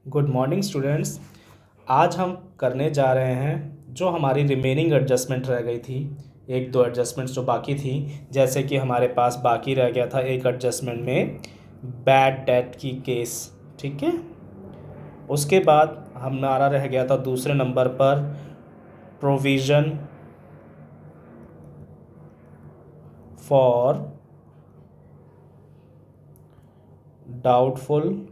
Good morning students. आज हम करने जा रहे हैं जो हमारी रिमेनिंग एडजस्टमेंट रह गई थी, एक दो एडजस्टमेंट्स जो बाकी थी। जैसे कि हमारे पास बाकी रह गया था एक एडजस्टमेंट में बैड डेट की केस, ठीक है। उसके बाद हमारा रह गया था दूसरे नंबर पर प्रोविज़न फॉर डाउटफुल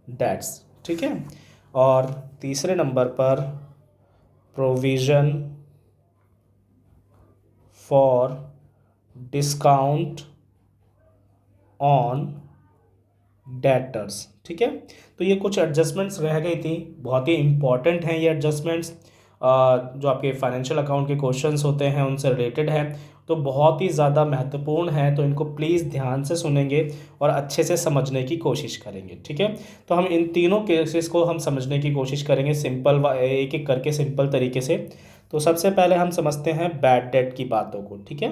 डेट्स, ठीक है। और तीसरे नंबर पर provision for discount on debtors, ठीक है। तो ये कुछ एडजस्टमेंट्स रह गई थी, बहुत ही इंपॉर्टेंट हैं ये एडजस्टमेंट्स, जो आपके फाइनेंशियल अकाउंट के क्वेश्चंस होते हैं उनसे रिलेटेड है, तो बहुत ही ज़्यादा महत्वपूर्ण है। तो इनको प्लीज़ ध्यान से सुनेंगे और अच्छे से समझने की कोशिश करेंगे, ठीक है। तो हम इन तीनों केसेस को हम समझने की कोशिश करेंगे सिंपल एक एक करके सिंपल तरीके से। तो सबसे पहले हम समझते हैं बैड डेट की बातों को, ठीक है।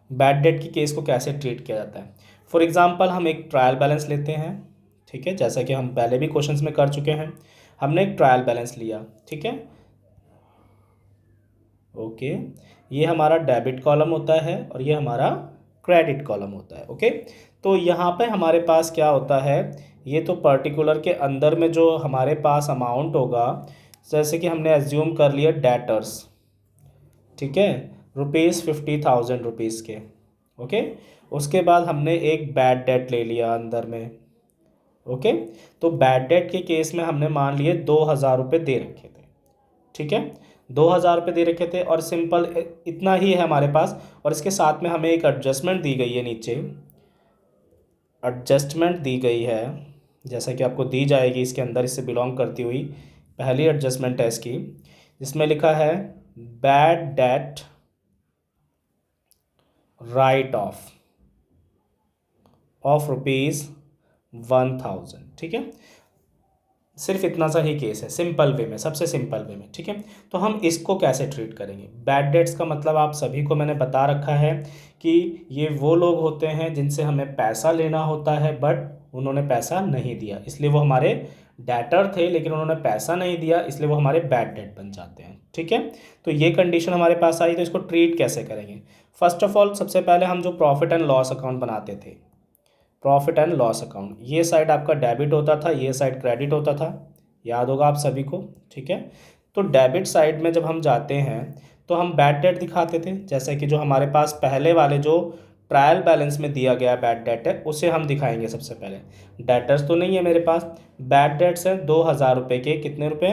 बैड डेट की केस को कैसे ट्रीट किया जाता है। फॉर एग्जांपल हम एक ट्रायल बैलेंस लेते हैं, ठीक है, जैसा कि हम पहले भी क्वेश्चंस में कर चुके हैं। हमने एक ट्रायल बैलेंस लिया, ठीक है, ओके। ये हमारा डेबिट कॉलम होता है और ये हमारा क्रेडिट कॉलम होता है, ओके। तो यहाँ पे हमारे पास क्या होता है, ये तो पर्टिकुलर के अंदर में जो हमारे पास अमाउंट होगा, जैसे कि हमने एज्यूम कर लिया डेटर्स, ठीक है, ₹50,000 के, ओके। उसके बाद हमने एक बैड डेट ले लिया अंदर में, ओके। तो बैड डेट के केस में हमने मान लिए ₹2,000 दे रखे थे, ठीक है। ₹2,000 दे रखे थे और सिंपल इतना ही है हमारे पास। और इसके साथ में हमें एक एडजस्टमेंट दी गई है, नीचे एडजस्टमेंट दी गई है, जैसा कि आपको दी जाएगी इसके अंदर, इससे बिलोंग करती हुई पहली एडजस्टमेंट है इसकी, जिसमें लिखा है बैड डेट राइट ऑफ ₹1,000, ठीक है। सिर्फ इतना सा ही केस है, सिंपल वे में, सबसे सिंपल वे में, ठीक है। तो हम इसको कैसे ट्रीट करेंगे। बैड डेट्स का मतलब आप सभी को मैंने बता रखा है कि ये वो लोग होते हैं जिनसे हमें पैसा लेना होता है बट उन्होंने पैसा नहीं दिया, इसलिए वो हमारे डेटर थे, लेकिन उन्होंने पैसा नहीं दिया इसलिए वो हमारे बैड डेट बन जाते हैं, ठीक है। तो ये कंडीशन हमारे पास आई, तो इसको ट्रीट कैसे करेंगे। फर्स्ट ऑफ ऑल सबसे पहले हम जो प्रॉफिट एंड लॉस अकाउंट बनाते थे, प्रॉफिट एंड लॉस अकाउंट, ये साइड आपका डेबिट होता था, ये साइड क्रेडिट होता था, याद होगा आप सभी को, ठीक है। तो डेबिट साइड में जब हम जाते हैं तो हम बैड डेट दिखाते थे, जैसे कि जो हमारे पास पहले वाले जो ट्रायल बैलेंस में दिया गया बैड डेट है उसे हम दिखाएंगे सबसे पहले। डेटर्स तो नहीं है मेरे पास, बैड डेट्स हैं ₹2,000 के, कितने रुपए,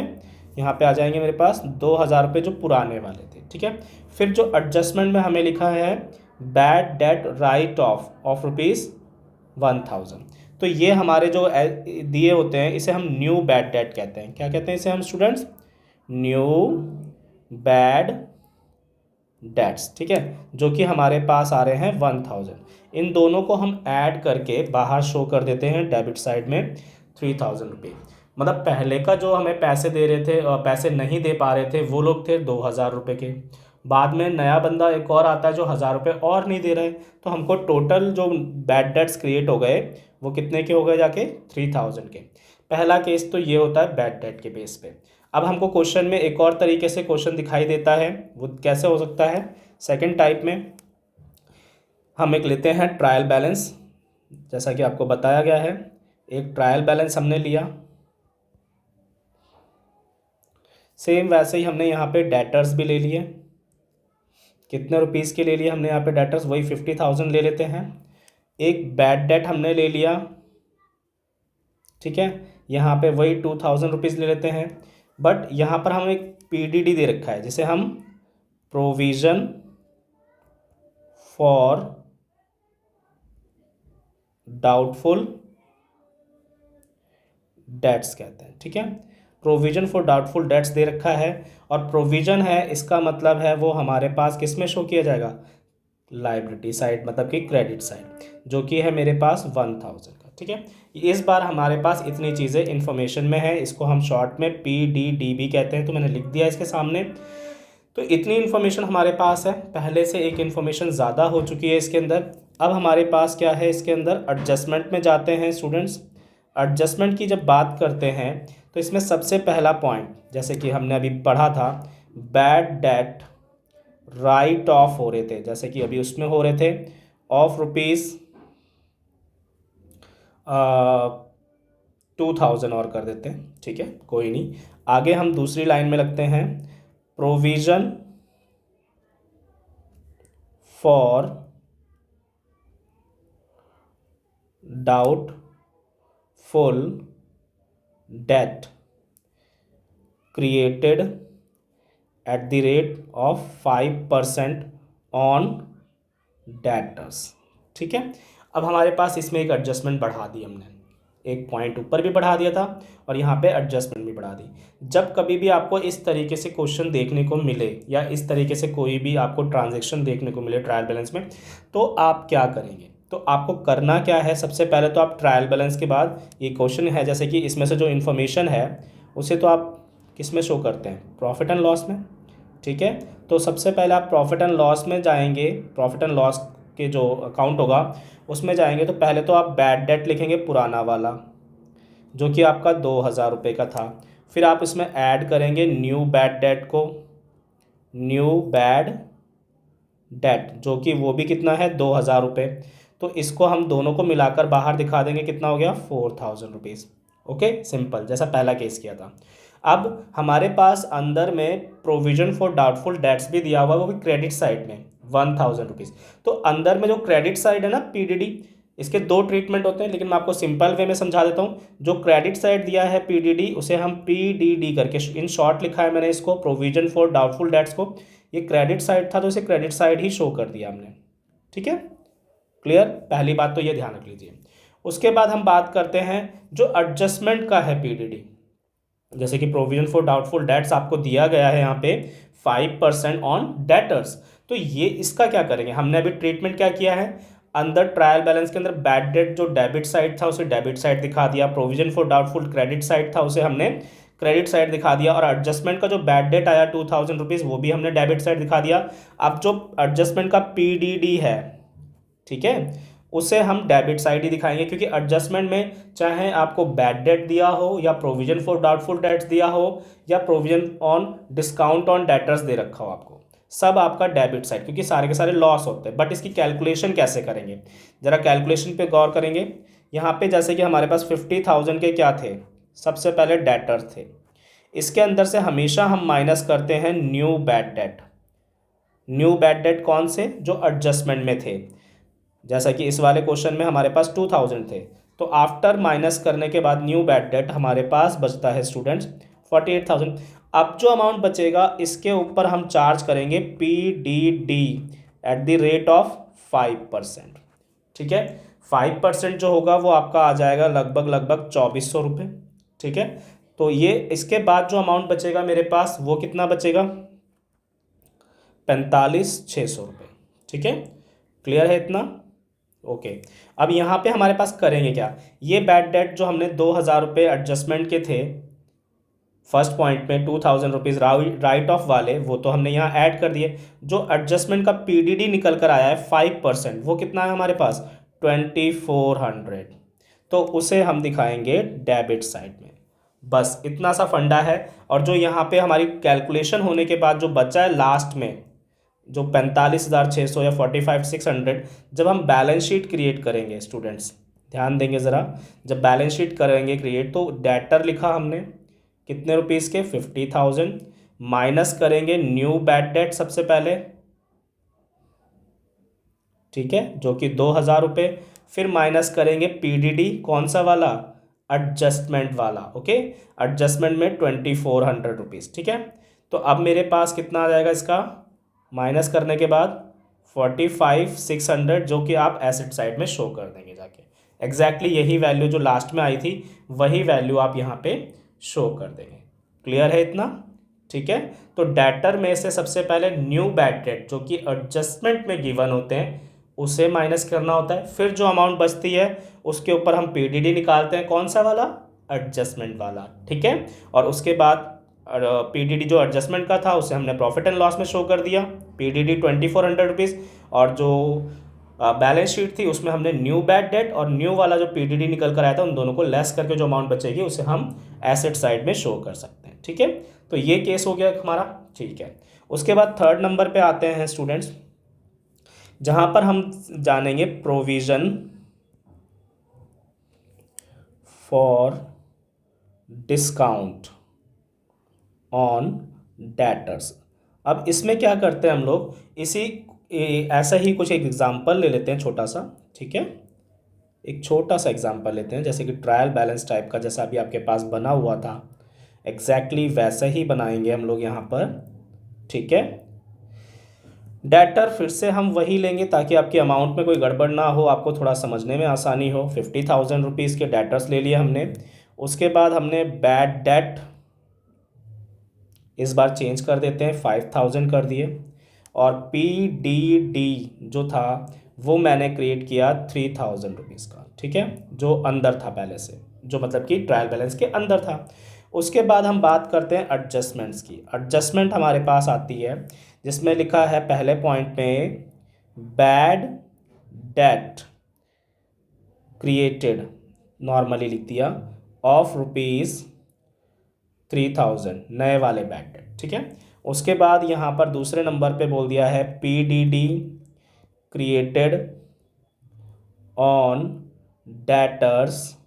यहाँ पे आ जाएंगे मेरे पास ₹2,000 जो पुराने वाले थे, ठीक है। फिर जो एडजस्टमेंट में हमें लिखा है बैड डेट राइट ऑफ ₹1,000, तो ये हमारे जो दिए होते हैं इसे हम न्यू बैड डेट कहते हैं। क्या कहते हैं इसे हम स्टूडेंट्स, न्यू बैड डेट्स, ठीक है, जो कि हमारे पास आ रहे हैं 1,000। इन दोनों को हम ऐड करके बाहर शो कर देते हैं डेबिट साइड में ₹3,000। मतलब पहले का जो हमें पैसे दे रहे थे, पैसे नहीं दे पा रहे थे, वो लोग थे ₹2,000 के। बाद में नया बंदा एक और आता है जो ₹1,000 और नहीं दे रहा है, तो हमको टोटल जो बैड डेट्स क्रिएट हो गए वो कितने के हो गए, जाके 3,000 के। पहला केस तो ये होता है बैड डेट के बेस पे। अब हमको क्वेश्चन में एक और तरीके से क्वेश्चन दिखाई देता है, वो कैसे हो सकता है। सेकंड टाइप में हम एक लेते हैं ट्रायल बैलेंस, जैसा कि आपको बताया गया है, एक ट्रायल बैलेंस हमने लिया, सेम वैसे ही हमने यहाँ पे डेटर्स भी ले लिए। कितने रुपीज़ के ले लिए हमने यहाँ पे डेटर्स, वही 50,000 ले लेते हैं। एक बैड डेट हमने ले लिया, ठीक है, यहाँ पे वही ₹2,000 ले लेते हैं। बट यहाँ पर हम एक PDD दे रखा है, जिसे हम प्रोविज़न फॉर डाउटफुल डेट्स कहते हैं, ठीक है। प्रोविज़न फॉर डाउटफुल डेट्स दे रखा है, और प्रोविज़न है इसका मतलब है वो हमारे पास किस में शो किया जाएगा, लाइबिलिटी साइड, मतलब कि क्रेडिट साइड, जो कि है मेरे पास 1,000 का, ठीक है। इस बार हमारे पास इतनी चीज़ें इन्फॉर्मेशन में है, इसको हम शॉर्ट में PDDB कहते हैं, तो मैंने लिख दिया इसके सामने। तो इतनी इन्फॉर्मेशन हमारे पास है, पहले से एक इन्फॉर्मेशन ज़्यादा हो चुकी है इसके अंदर। अब हमारे पास क्या है, इसके अंदर एडजस्टमेंट में जाते हैं स्टूडेंट्स। एडजस्टमेंट की जब बात करते हैं तो इसमें सबसे पहला पॉइंट, जैसे कि हमने अभी पढ़ा था, बैड डेट राइट ऑफ हो रहे थे, जैसे कि अभी उसमें हो रहे थे ऑफ रुपीज़ 2000 और कर देते हैं, ठीक है, कोई नहीं। आगे हम दूसरी लाइन में लगते हैं, provision for doubtful debt created at the rate of 5% on debtors, ठीक है। अब हमारे पास इसमें एक एडजस्टमेंट बढ़ा दी हमने, एक पॉइंट ऊपर भी बढ़ा दिया था और यहाँ पे एडजस्टमेंट भी बढ़ा दी। जब कभी भी आपको इस तरीके से क्वेश्चन देखने को मिले या इस तरीके से कोई भी आपको ट्रांजैक्शन देखने को मिले ट्रायल बैलेंस में, तो आप क्या करेंगे, तो आपको करना क्या है, सबसे पहले तो आप ट्रायल बैलेंस के बाद ये क्वेश्चन है, जैसे कि इसमें से जो इन्फॉर्मेशन है उसे तो आप किस में शो करते हैं, प्रॉफिट एंड लॉस में, ठीक है। तो सबसे पहले आप प्रॉफिट एंड लॉस में जाएंगे, प्रॉफिट एंड लॉस के जो अकाउंट होगा उसमें जाएंगे, तो पहले तो आप बैड डेट लिखेंगे पुराना वाला, जो कि आपका 2000 रुपये का था। फिर आप इसमें ऐड करेंगे न्यू बैड डेट को, न्यू बैड डेट, जो कि वो भी कितना है, 2000 रुपये। तो इसको हम दोनों को मिलाकर बाहर दिखा देंगे, कितना हो गया, 4000 रुपीज़। ओके, सिंपल, जैसा पहला केस किया था। अब हमारे पास अंदर में प्रोविजन फॉर डाउटफुल डेट्स भी दिया हुआ है, वो भी क्रेडिट साइड में 1000 रुपीज़। तो अंदर में जो क्रेडिट साइड है ना, पीडीडी, इसके दो ट्रीटमेंट होते हैं, लेकिन मैं आपको सिंपल वे में समझा देता हूँ। जो क्रेडिट साइड दिया है पीडीडी, उसे हम पीडीडी करके इन शॉर्ट लिखा है मैंने इसको, प्रोविजन फॉर डाउटफुल डेट्स को। ये क्रेडिट साइड था तो इसे क्रेडिट साइड ही शो कर दिया हमने, ठीक है, क्लियर। पहली बात तो ये ध्यान रख लीजिए। उसके बाद हम बात करते हैं जो एडजस्टमेंट का है पीडीडी, जैसे कि प्रोविजन फॉर डाउटफुल डेट्स आपको दिया गया है यहाँ पे 5% ऑन डेटर्स। तो ये इसका क्या करेंगे, हमने अभी ट्रीटमेंट क्या किया है, अंदर ट्रायल बैलेंस के अंदर बैड डेट जो डेबिट साइड था उसे डेबिट साइड दिखा दिया, provision for doubtful credit side था उसे हमने क्रेडिट साइड दिखा दिया, और एडजस्टमेंट का जो बैड डेट आया 2000 रुपीज़ वो भी हमने डेबिट साइड दिखा दिया। अब जो एडजस्टमेंट का पीडीडी है, ठीक है, उसे हम डेबिट साइड ही दिखाएंगे, क्योंकि एडजस्टमेंट में चाहे आपको बैड डेट दिया हो या प्रोविजन फॉर डाउटफुल डेट्स दिया हो या provision on discount on debtors दे रखा हो, आपको सब आपका डेबिट साइड, क्योंकि सारे के सारे लॉस होते हैं। बट इसकी कैलकुलेशन कैसे करेंगे, ज़रा कैलकुलेशन पे गौर करेंगे। यहाँ पे जैसे कि हमारे पास 50,000 के क्या थे, सबसे पहले डेटर्स थे, इसके अंदर से हमेशा हम माइनस करते हैं new bad debt. New bad debt कौन से, जो एडजस्टमेंट में थे, जैसा कि इस वाले क्वेश्चन में हमारे पास 2000 थे, तो आफ्टर माइनस करने के बाद न्यू बैड डेट हमारे पास बचता है स्टूडेंट्स 48,000। अब जो अमाउंट बचेगा इसके ऊपर हम चार्ज करेंगे PDD at the rate of 5%, ठीक है। 5% जो होगा वो आपका आ जाएगा लगभग 2400 रुपये, ठीक है। तो ये इसके बाद जो अमाउंट बचेगा मेरे पास वो कितना बचेगा, 45,600 रुपये, ठीक है, क्लियर है इतना, ओके। अब यहाँ पे हमारे पास करेंगे क्या, ये बैड डेट जो हमने 2000 रुपये एडजस्टमेंट के थे फर्स्ट पॉइंट में 2000 रुपीज़ राइट ऑफ वाले, वो तो हमने यहाँ ऐड कर दिए। जो एडजस्टमेंट का पीडीडी निकल कर आया है 5%, वो कितना है हमारे पास 2400, तो उसे हम दिखाएंगे डेबिट साइड में। बस इतना सा फंडा है। और जो यहाँ पे हमारी कैलकुलेशन होने के बाद जो बचा है लास्ट में, जो 45,600 या 45,600, जब हम बैलेंस शीट क्रिएट करेंगे स्टूडेंट्स, ध्यान देंगे ज़रा, जब बैलेंस शीट करेंगे क्रिएट, तो डेटर लिखा हमने कितने रुपीज़ के, 50,000, माइनस करेंगे न्यू बैड डेट सबसे पहले, ठीक है, जो कि 2000 रुपये, फिर माइनस करेंगे पीडीडी कौन सा वाला, एडजस्टमेंट वाला, ओके, एडजस्टमेंट में 2400 रुपीज़, ठीक है। तो अब मेरे पास कितना आ जाएगा इसका, माइनस करने के बाद 45,600, जो कि आप एसेट साइड में शो कर देंगे जाके, एग्जैक्टली यही वैल्यू जो लास्ट में आई थी वही वैल्यू आप यहाँ पे शो कर देंगे, क्लियर है इतना, ठीक है। तो डेटर में से सबसे पहले न्यू बैड डेट जो कि एडजस्टमेंट में गिवन होते हैं उसे माइनस करना होता है, फिर जो अमाउंट बचती है उसके ऊपर हम पीडीडी निकालते हैं, कौन सा वाला, एडजस्टमेंट वाला, ठीक है। और उसके बाद पीडीडी जो एडजस्टमेंट का था उसे हमने प्रॉफिट एंड लॉस में शो कर दिया, पीडीडी 2400 रुपीज़, और जो बैलेंस शीट थी उसमें हमने न्यू बैड डेट और न्यू वाला जो पीडीडी निकल कर आया था उन दोनों को लेस करके जो अमाउंट बचेगी उसे हम एसेट साइड में शो कर सकते हैं। ठीक है, तो ये केस हो गया हमारा। ठीक है, उसके बाद थर्ड नंबर पे आते हैं स्टूडेंट्स, जहां पर हम जानेंगे provision for discount on debtors. अब इसमें क्या करते हैं हम लोग, ऐसा ही कुछ एक एग्जांपल ले लेते हैं छोटा सा। ठीक है, एक छोटा सा एग्जांपल लेते हैं, जैसे कि ट्रायल बैलेंस टाइप का, जैसा अभी आपके पास बना हुआ था एग्जैक्टली वैसा ही बनाएंगे हम लोग यहाँ पर। ठीक है, डेटर फिर से हम वही लेंगे ताकि आपकी अमाउंट में कोई गड़बड़ ना हो, आपको थोड़ा समझने में आसानी हो। 50,000 रुपीज़ के डेटर्स ले लिए हमने। उसके बाद हमने बैड डेट इस बार चेंज कर देते हैं, 5,000 कर दिए। और PDD जो था वो मैंने क्रिएट किया 3,000 रुपीज़ का। ठीक है, जो अंदर था पहले से, जो मतलब कि ट्रायल बैलेंस के अंदर था। उसके बाद हम बात करते हैं एडजस्टमेंट्स की। एडजस्टमेंट हमारे पास आती है जिसमें लिखा है पहले पॉइंट में बैड डेट क्रिएटेड, नॉर्मली लिख दिया, ऑफ ₹3,000, नए वाले बैड डेट। ठीक है, उसके बाद यहाँ पर दूसरे नंबर पे बोल दिया है PDD created on debtors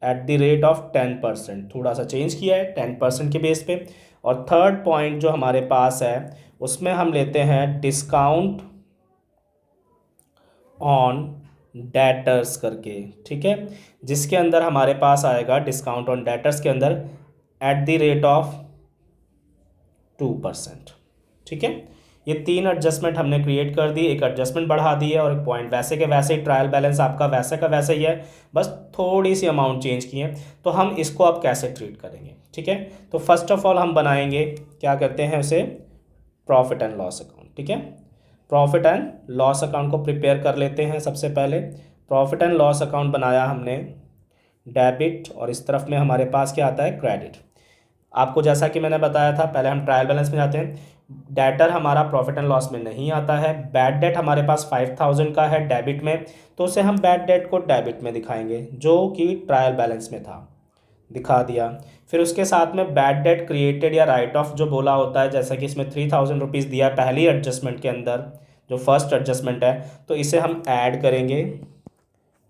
at the rate of 10%, थोड़ा सा चेंज किया है 10% के बेस पे। और थर्ड पॉइंट जो हमारे पास है उसमें हम लेते हैं डिस्काउंट ऑन डेटर्स करके। ठीक है, जिसके अंदर हमारे पास आएगा डिस्काउंट ऑन डेटर्स के अंदर एट द रेट ऑफ 2%। ठीक है, ये 3 एडजस्टमेंट हमने क्रिएट कर दी, एक एडजस्टमेंट बढ़ा दी है और एक पॉइंट वैसे के वैसे ही, ट्रायल बैलेंस आपका वैसे का वैसे ही है, बस थोड़ी सी अमाउंट चेंज की है। तो हम इसको अब कैसे ट्रीट करेंगे? ठीक है, तो फर्स्ट ऑफ ऑल हम बनाएंगे, क्या करते हैं उसे, प्रॉफिट एंड लॉस अकाउंट। ठीक है, प्रॉफिट एंड लॉस अकाउंट को प्रिपेयर कर लेते हैं। सबसे पहले प्रॉफिट एंड लॉस अकाउंट बनाया हमने, डेबिट, और इस तरफ में हमारे पास क्या आता है, क्रेडिट। आपको जैसा कि मैंने बताया था, पहले हम ट्रायल बैलेंस में जाते हैं। डेटर हमारा प्रॉफिट एंड लॉस में नहीं आता है। बैड डेट हमारे पास 5,000 का है डेबिट में, तो उसे हम बैड डेट को डेबिट में दिखाएंगे, जो कि ट्रायल बैलेंस में था, दिखा दिया। फिर उसके साथ में बैड डेट क्रिएटेड या राइट ऑफ जो बोला होता है, जैसा कि इसमें 3,000 रुपीज़ दिया पहली एडजस्टमेंट के अंदर, जो फर्स्ट एडजस्टमेंट है, तो इसे हम ऐड करेंगे।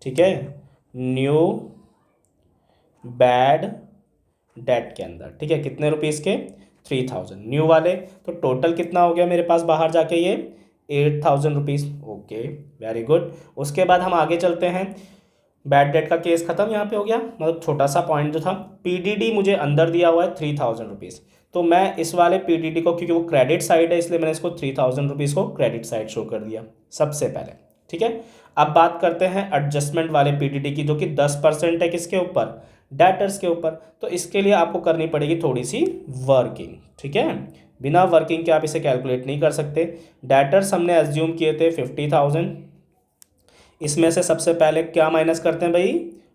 ठीक है, न्यू बैड डेट के अंदर। ठीक है, कितने रुपीज़ के, 3,000 न्यू वाले। तो टोटल कितना हो गया मेरे पास बाहर जाके, ये 8,000 रुपीज़। Okay, very good. उसके बाद हम आगे चलते हैं। बैड डेट का केस खत्म, यहाँ पे हो गया, मतलब छोटा सा पॉइंट जो था। PDD मुझे अंदर दिया हुआ है 3,000 रुपीज़, तो मैं इस वाले PDD को, क्योंकि वो क्रेडिट साइड है, इसलिए मैंने इसको 3,000 रुपीज़ को क्रेडिट साइड शो कर दिया सबसे पहले। ठीक है, अब बात करते हैं एडजस्टमेंट वाले PDD की, जो कि 10% है किसके ऊपर, डेटर्स के ऊपर। तो इसके लिए आपको करनी पड़ेगी थोड़ी सी वर्किंग। ठीक है, बिना वर्किंग के आप इसे कैलकुलेट नहीं कर सकते। डेटर्स हमने एज्यूम किए थे 50,000, इसमें से सबसे पहले क्या माइनस करते हैं भाई,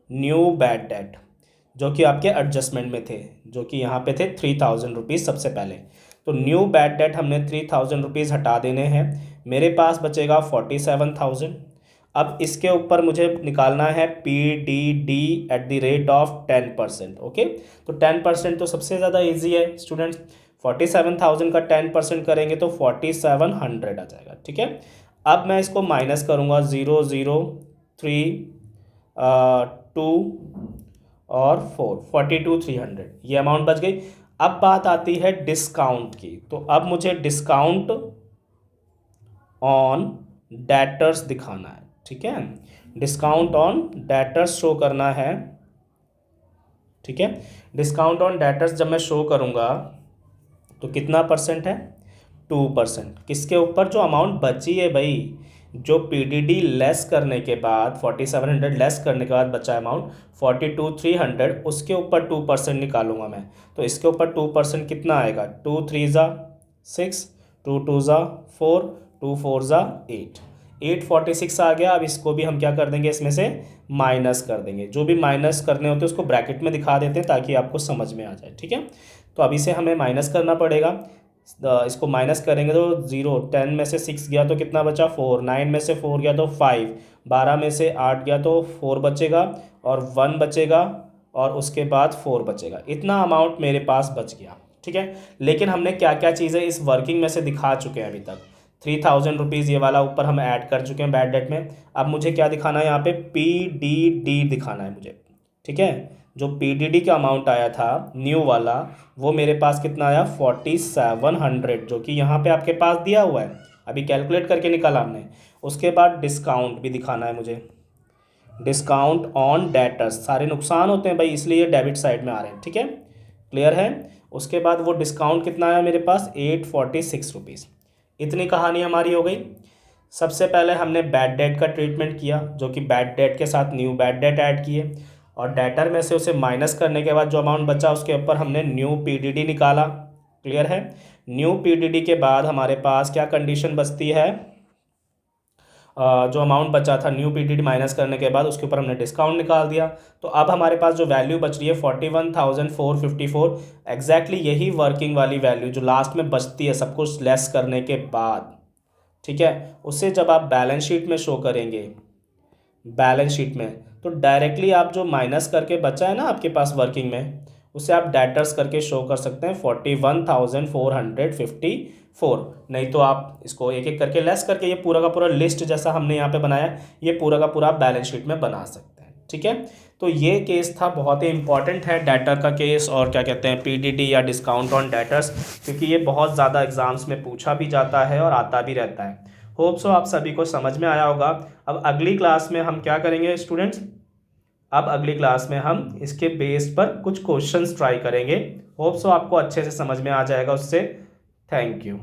न्यू बैड डेट, जो कि आपके एडजस्टमेंट में थे, जो कि यहाँ पे थे 3,000 रुपीज़ सबसे पहले। तो न्यू बैड डेट हमने 3,000 रुपीज़ हटा देने हैं, मेरे पास बचेगा 47,000। अब इसके ऊपर मुझे निकालना है PDD at the rate of 10%। Okay, तो 10% तो सबसे ज़्यादा ईजी है स्टूडेंट्स। 47,000 का 10% करेंगे तो 4,700 आ जाएगा। ठीक है, अब मैं इसको माइनस करूँगा, 0, 0, 3, 2 और 4, 42,300, ये अमाउंट बच गई। अब बात आती है डिस्काउंट की, तो अब मुझे डिस्काउंट ऑन डेटर्स दिखाना है। ठीक है, डिस्काउंट ऑन डेटर्स शो करना है। ठीक है, डिस्काउंट ऑन डेटर्स जब मैं शो करूँगा तो कितना परसेंट है, 2%। किसके ऊपर, जो अमाउंट बची है भाई, जो PDD लेस करने के बाद, 4,700 लेस करने के बाद बचा अमाउंट 42,300, उसके ऊपर 2% निकालूंगा मैं। तो इसके ऊपर 2% कितना आएगा, 2 3 ज़ा 6, 2 2 ज़ा 4, 2 4 ज़ा 8, 846 आ गया। अब इसको भी हम क्या कर देंगे, इसमें से माइनस कर देंगे। जो भी माइनस करने होते हैं उसको ब्रैकेट में दिखा देते हैं ताकि आपको समझ में आ जाए। ठीक है, तो अभी से हमें माइनस करना पड़ेगा। इसको माइनस करेंगे तो 0, 10 में से 6 गया तो कितना बचा 4, 9 में से 4 गया तो 5, 12 में से 8 गया तो 4 बचेगा और 1 बचेगा और उसके बाद 4 बचेगा। इतना अमाउंट मेरे पास बच गया, ठीक है। लेकिन हमने क्या क्या चीज़ें इस वर्किंग में से दिखा चुके हैं अभी तक। 3000 रुपीज़ ये वाला ऊपर हम ऐड कर चुके हैं बैड डेट में। अब मुझे क्या दिखाना है यहाँ पे, PDD दिखाना है मुझे, ठीक है। जो PDD का अमाउंट आया था न्यू वाला, वो मेरे पास कितना आया 4700, जो कि यहाँ पे आपके पास दिया हुआ है, अभी कैलकुलेट करके निकाला हमने। उसके बाद डिस्काउंट भी दिखाना है मुझे, डिस्काउंट ऑन डेटर्स, सारे नुकसान होते हैं भाई इसलिए ये डेबिट साइड में आ रहे हैं, ठीक है, क्लियर है। उसके बाद वो डिस्काउंट कितना आया मेरे पास 846 रुपीज़। इतनी कहानी हमारी हो गई। सबसे पहले हमने बैड डेट का ट्रीटमेंट किया, जो कि बैड डेट के साथ न्यू बैड डेट ऐड किए और डेटर में से उसे माइनस करने के बाद जो अमाउंट बचा उसके ऊपर हमने न्यू PDD निकाला, क्लियर है। न्यू PDD के बाद हमारे पास क्या कंडीशन बचती है, जो अमाउंट बचा था न्यू PDD माइनस करने के बाद उसके ऊपर हमने डिस्काउंट निकाल दिया। तो अब हमारे पास जो वैल्यू बच रही है 41,454, एग्जैक्टली यही वर्किंग वाली वैल्यू जो लास्ट में बचती है सब कुछ लेस करने के बाद, ठीक है। उससे जब आप बैलेंस शीट में शो करेंगे, बैलेंस शीट में, तो डायरेक्टली आप जो माइनस करके बचा है ना आपके पास वर्किंग में, उसे आप डेटर्स करके शो कर सकते हैं 41,454। नहीं तो आप इसको एक एक करके लेस करके ये पूरा का पूरा लिस्ट जैसा हमने यहाँ पे बनाया, ये पूरा का पूरा आप बैलेंस शीट में बना सकते हैं, ठीक है। तो ये केस था, बहुत ही इंपॉर्टेंट है डेटर का केस, और क्या कहते हैं PDD या डिस्काउंट ऑन डेटर्स, क्योंकि ये बहुत ज़्यादा एग्जाम्स में पूछा भी जाता है और आता भी रहता है। होप सो आप सभी को समझ में आया होगा। अब अगली क्लास में हम क्या करेंगे स्टूडेंट्स, अब अगली क्लास में हम इसके बेस पर कुछ क्वेश्चंस ट्राई करेंगे। होप सो आपको अच्छे से समझ में आ जाएगा उससे। Thank you.